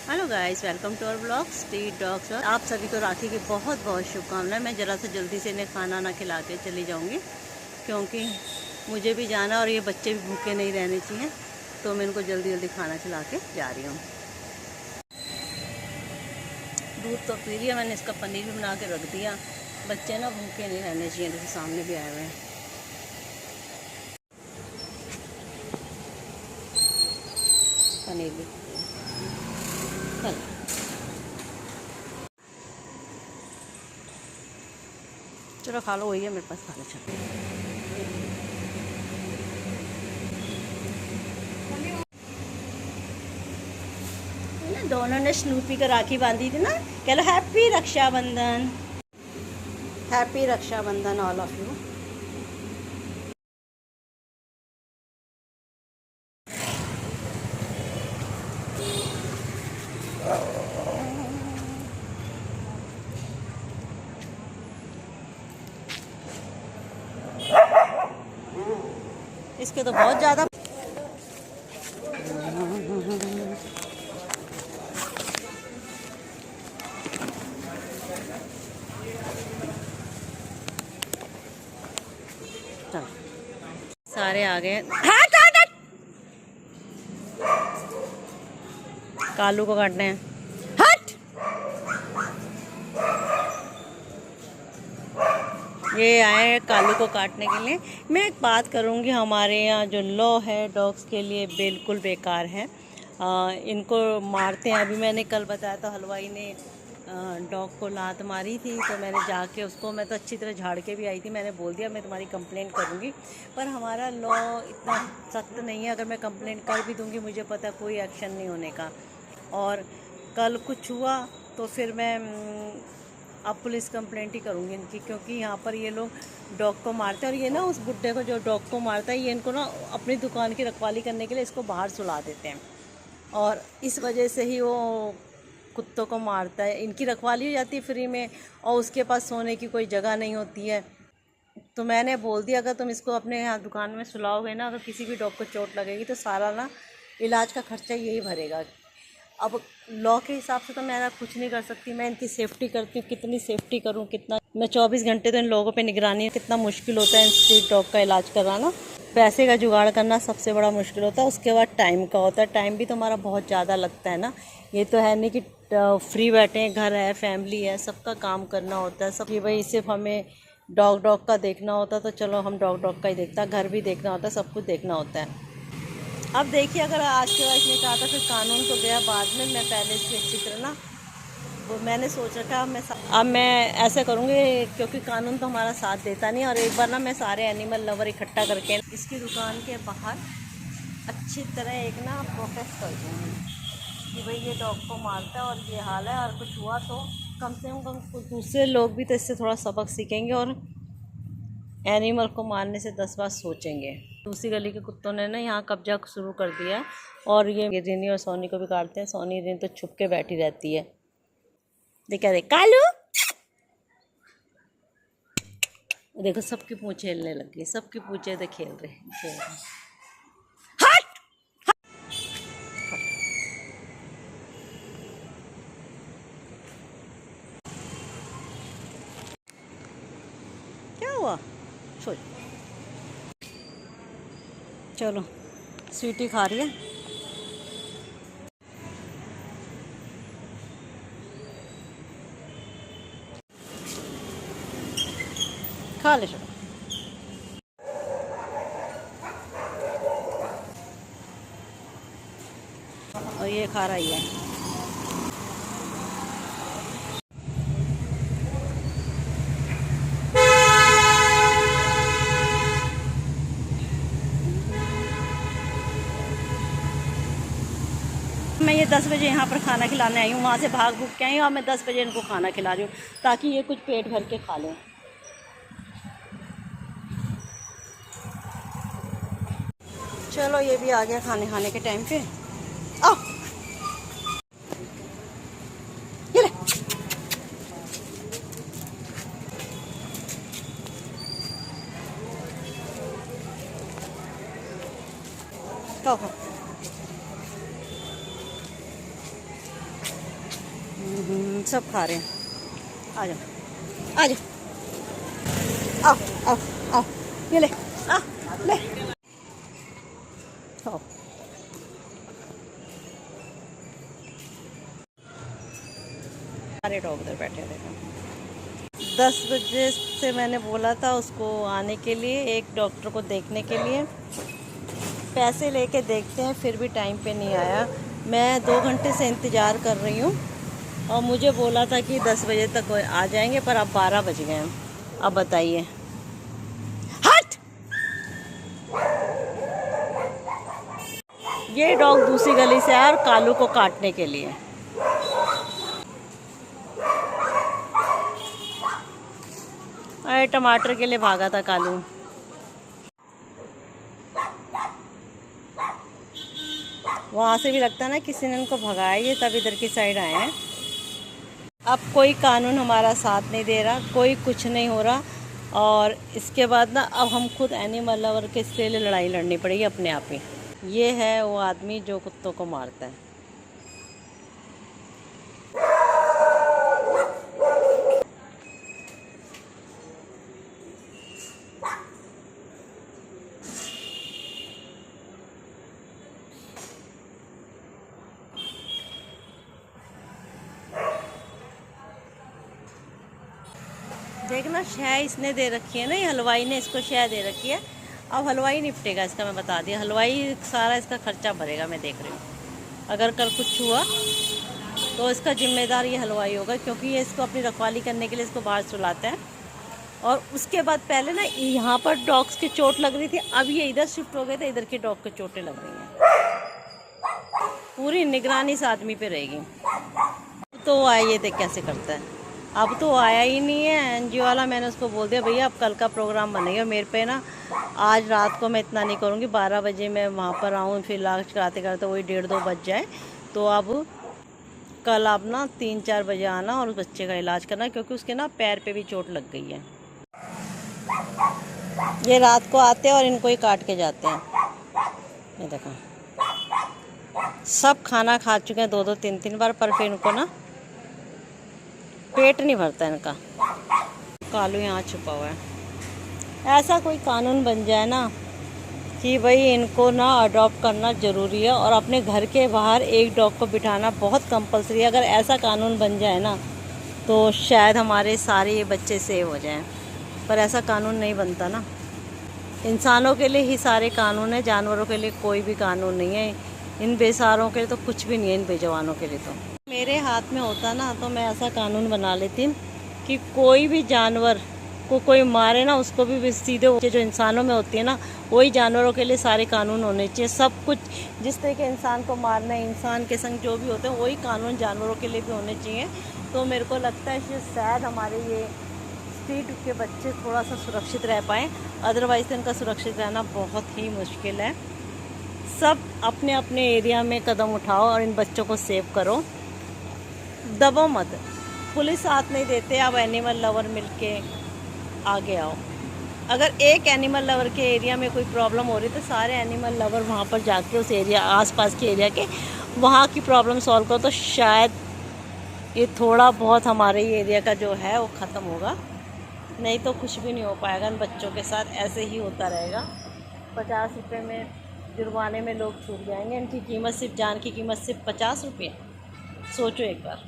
Hello guys, welcome to our blog street dogs. आप सभी को राखी की बहुत बहुत शुभकामनाएं। मैं ज़रा से जल्दी से इन्हें खाना ना खिला के चली जाऊंगी क्योंकि मुझे भी जाना और ये बच्चे भी भूखे नहीं रहने चाहिए, तो मैं इनको जल्दी जल्दी खाना खिला के जा रही हूँ। दूध तो पी लिया मैंने, इसका पनीर भी बना के रख दिया। बच्चे ना भूखे नहीं रहने चाहिए, जैसे सामने भी आए हुए हैं। पनीर भी चल। चलो खा लो, वही है मेरे पास, खा लो चलो। दोनों ने स्नूपी को राखी बांधी थी ना। कह लो happy Rakshabandhan, happy Rakshabandhan all of you. इसके तो बहुत ज़्यादा सारे आ गए। हट हट हट! कालू को काटने हैं। हट! ये आए हैं कालू को काटने के लिए। मैं एक बात करूँगी, हमारे यहाँ जो लॉ है डॉग्स के लिए बिल्कुल बेकार है। इनको मारते हैं। अभी मैंने कल बताया था, हलवाई ने डॉग को लात मारी थी, तो मैंने जाके उसको, मैं तो अच्छी तरह झाड़ के भी आई थी, मैंने बोल दिया मैं तुम्हारी कंप्लेंट करूँगी। पर हमारा लॉ इतना सख्त नहीं है, अगर मैं कंप्लेंट कर भी दूँगी मुझे पता है कोई एक्शन नहीं होने का। और कल कुछ हुआ तो फिर मैं अब पुलिस कंप्लेंट ही करूँगी इनकी, क्योंकि यहाँ पर ये लोग डॉग को मारते हैं। और ये ना उस बुड्ढे को जो डॉग को मारता है, ये इनको ना अपनी दुकान की रखवाली करने के लिए इसको बाहर सुला देते हैं, और इस वजह से ही वो कुत्तों को मारता है। इनकी रखवाली हो जाती है फ्री में, और उसके पास सोने की कोई जगह नहीं होती है। तो मैंने बोल दिया अगर तुम इसको अपने यहाँ दुकान में सुलाओगे ना, अगर किसी भी डॉग को चोट लगेगी तो सारा ना इलाज का खर्चा यही भरेगा। अब लॉ के हिसाब से तो मैं कुछ नहीं कर सकती। मैं इनकी सेफ्टी करती हूँ, कितनी सेफ्टी करूँ कितना। मैं 24 घंटे तो इन लोगों पे निगरानी, कितना मुश्किल होता है इन स्ट्रीट डॉग का इलाज कराना। पैसे का जुगाड़ करना सबसे बड़ा मुश्किल होता है, उसके बाद टाइम का होता है। टाइम भी तो हमारा बहुत ज़्यादा लगता है ना। ये तो है नहीं कि फ्री बैठे हैं, घर है, फैमिली है, सबका काम करना होता है। सब कि भाई सिर्फ हमें डॉग का देखना होता तो चलो हम डॉग का ही देखता, घर भी देखना होता है, सब कुछ देखना होता है। अब देखिए, अगर आज के बाद इसने कहा था फिर कानून तो गया बाद में, मैं पहले इसकी अच्छी तरह ना, वो मैंने सोच रखा अब मैं ऐसे करूँगी, क्योंकि कानून तो हमारा साथ देता नहीं। और एक बार ना मैं सारे एनिमल लवर इकट्ठा करके इसकी दुकान के बाहर अच्छी तरह एक ना प्रोटेस्ट कर दूँगी कि भाई ये डॉग को मारता है और ये हाल है, और कुछ हुआ तो कम से कम कुछ दूसरे लोग भी तो इससे थोड़ा सबक सीखेंगे और एनिमल को मारने से 10 बार सोचेंगे। दूसरी गली के कुत्तों ने ना यहाँ कब्जा शुरू कर दिया है, और ये रिनी और सोनी को भी काटते हैं। सोनी रिनी तो छुप के बैठी रहती है। देखा देख कालू, देखो सबकी पूंछें हिलने लग गई, सबकी पूंछें तो खेल रहे। हट! क्या हुआ? छोड़, चलो स्वीटी खा रही है। खा ले चलो। और ये खा रही है। मैं ये 10 बजे यहाँ पर खाना खिलाने आई हूँ, वहाँ से भाग भूग के आई हूँ, और मैं 10 बजे इनको खाना खिला रही हूँ ताकि ये कुछ पेट भर के खा लें। चलो ये भी आ गया खाने के टाइम पे। आओ ये ले। खाओ खाओ। सब खा रहे हैं। आ जाओ आ जाओ, आओ आओ आओ, ये ले आ ले आओ। सारे डॉग उधर बैठे देखो। 10 बजे से मैंने बोला था उसको आने के लिए, एक डॉक्टर को देखने के लिए। पैसे लेके देखते हैं, फिर भी टाइम पे नहीं आया। मैं 2 घंटे से इंतज़ार कर रही हूँ और मुझे बोला था कि 10 बजे तक आ जाएंगे, पर अब 12 बज गए हैं। अब बताइए, हट! ये डॉग दूसरी गली से आया और कालू को काटने के लिए। अरे टमाटर के लिए भागा था कालू। वहाँ से भी लगता है ना किसी ने उनको भगाया, ये तब इधर की साइड आए हैं। अब कोई कानून हमारा साथ नहीं दे रहा, कोई कुछ नहीं हो रहा। और इसके बाद ना अब हम खुद एनिमल लवर के इसके लिए लड़ाई लड़नी पड़ेगी अपने आप ही। ये है वो आदमी जो कुत्तों को मारता है। देखना, शह इसने दे रखी है ना, ये हलवाई ने इसको शह दे रखी है। अब हलवाई निपटेगा इसका, मैं बता दिया। हलवाई सारा इसका खर्चा भरेगा, मैं देख रही हूँ। अगर कल कुछ हुआ तो इसका जिम्मेदार ये हलवाई होगा, क्योंकि ये इसको अपनी रखवाली करने के लिए इसको बाहर सुलाते हैं। और उसके बाद पहले ना यहाँ पर डॉग्स की चोट लग रही थी, अब ये इधर शिफ्ट हो गए थे, इधर की डॉग की चोटें लग रही हैं। पूरी निगरानी इस आदमी पे रहेगी। तो वो आइए देख कैसे करता है। अब तो आया ही नहीं है एनजीओ वाला। मैंने उसको बोल दिया भैया अब कल का प्रोग्राम बनेगा मेरे पे ना, आज रात को मैं इतना नहीं करूँगी, 12 बजे मैं वहाँ पर आऊँ, फिर इलाज कराते कराते वही 1:30-2 बज जाए। तो अब कल आप ना 3-4 बजे आना और उस बच्चे का इलाज करना, क्योंकि उसके ना पैर पे भी चोट लग गई है। ये रात को आते हैं और इनको ही काट के जाते हैं। ये देखो, सब खाना खा चुके हैं 2-2 3-3 बार, पर फिर इनको ना पेट नहीं भरता इनका। कालू यहाँ छुपा हुआ है। ऐसा कोई कानून बन जाए ना कि भाई इनको ना अडॉप्ट करना ज़रूरी है और अपने घर के बाहर एक डॉग को बिठाना बहुत कंपलसरी है। अगर ऐसा कानून बन जाए ना तो शायद हमारे सारे ये बच्चे सेव हो जाएं, पर ऐसा कानून नहीं बनता ना। इंसानों के लिए ही सारे कानून हैं, जानवरों के लिए कोई भी कानून नहीं है। इन बेसहारों के लिए तो कुछ भी नहीं है, इन बेजवानों के लिए तो। मेरे हाथ में होता ना तो मैं ऐसा कानून बना लेती कि कोई भी जानवर को कोई मारे ना, उसको भी सीधे जो इंसानों में होती है ना, वही जानवरों के लिए सारे कानून होने चाहिए। सब कुछ जिस तरह के इंसान को मारना है, इंसान के संग जो भी होते हैं, वही कानून जानवरों के लिए भी होने चाहिए। तो मेरे को लगता है शायद हमारे ये स्ट्रीट के बच्चे थोड़ा सा सुरक्षित रह पाएँ, अदरवाइज़ इनका सुरक्षित रहना बहुत ही मुश्किल है। सब अपने अपने एरिया में कदम उठाओ और इन बच्चों को सेव करो, दबो मत। पुलिस साथ नहीं देते, अब एनिमल लवर मिलके आगे आओ। अगर एक एनिमल लवर के एरिया में कोई प्रॉब्लम हो रही तो सारे एनिमल लवर वहाँ पर जाके उस एरिया आसपास के एरिया के वहाँ की प्रॉब्लम सॉल्व करो, तो शायद ये थोड़ा बहुत हमारे एरिया का जो है वो ख़त्म होगा। नहीं तो कुछ भी नहीं हो पाएगा। इन बच्चों के साथ ऐसे ही होता रहेगा। 50 रुपये में जुर्माने में लोग छूट जाएंगे। इनकी कीमत सिर्फ, जान की कीमत सिर्फ 50 रुपये। सोचो एक बार।